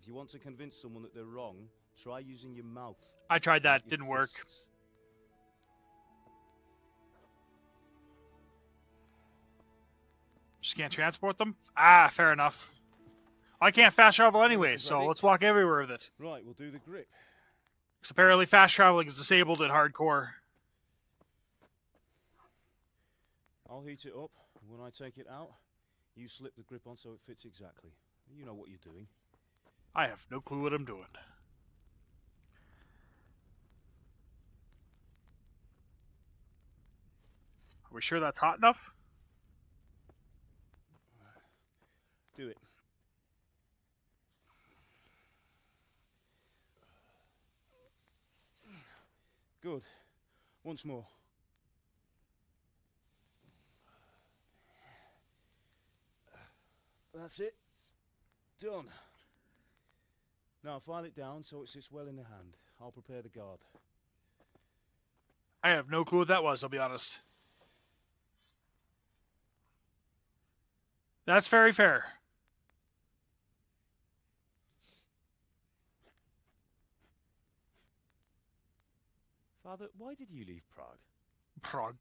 If you want to convince someone that they're wrong, try using your mouth. I tried that, Your didn't work. fists. Just can't transport them? Ah, fair enough. I can't fast travel anyway, This is so ready. let's walk everywhere with it. Right, we'll do the grip. Because apparently fast traveling is disabled in hardcore. I'll heat it up, and when I take it out, you slip the grip on so it fits exactly. You know what you're doing. I have no clue what I'm doing. Are we sure that's hot enough? Do it. Good. Once more. That's it. Done. Now file it down so it sits well in the hand. I'll prepare the guard. I have no clue what that was, I'll be honest. That's very fair. Father, why did you leave Prague? Prague.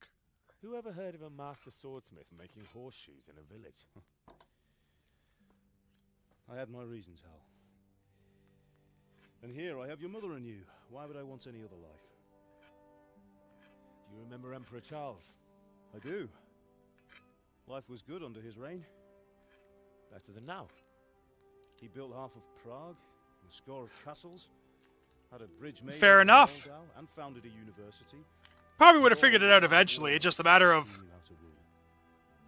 Who ever heard of a master swordsmith making horseshoes in a village? I had my reasons, Hal. And here I have your mother and you. Why would I want any other life? Do you remember Emperor Charles? I do. Life was good under his reign. Better than now. He built half of Prague, a score of castles, had a bridge made Fair over enough. Moldau, and founded a university. Probably would have figured it out eventually. It's just a matter of He knew how to rule.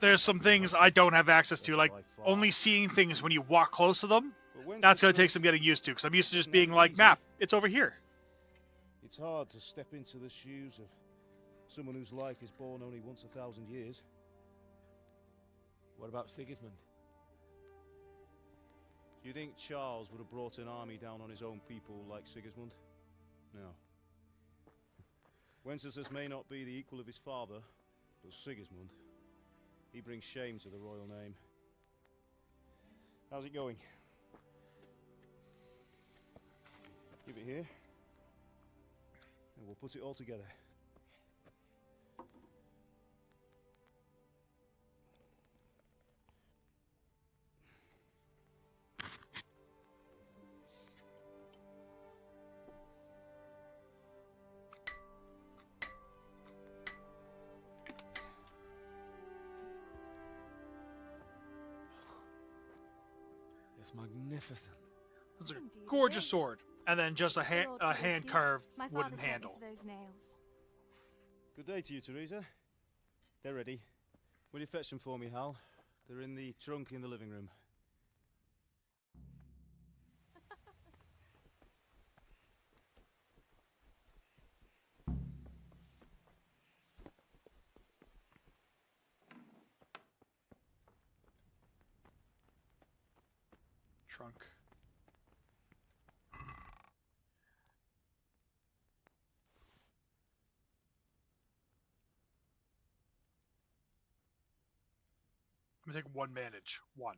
there's some things I don't have access to, like only seeing things when you walk close to them. But when That's going to success- take some getting used to, because I'm used to just being like, map, it's over here. It's hard to step into the shoes of someone whose life is born only once 1,000 years. What about Sigismund? Do you think Charles would have brought an army down on his own people like Sigismund? No. Wenceslas may not be the equal of his father, but Sigismund, he brings shame to the royal name. How's it going? Give it here, and we'll put it all together. It's magnificent. It's a Indeed it gorgeous is. sword. And then just a Lord be with you. hand-carved My father wooden sent me handle. for those nails. Good day to you, Teresa. They're ready. Will you fetch them for me, Hal? They're in the trunk in the living room. Trunk. I'm gonna take one bandage. One.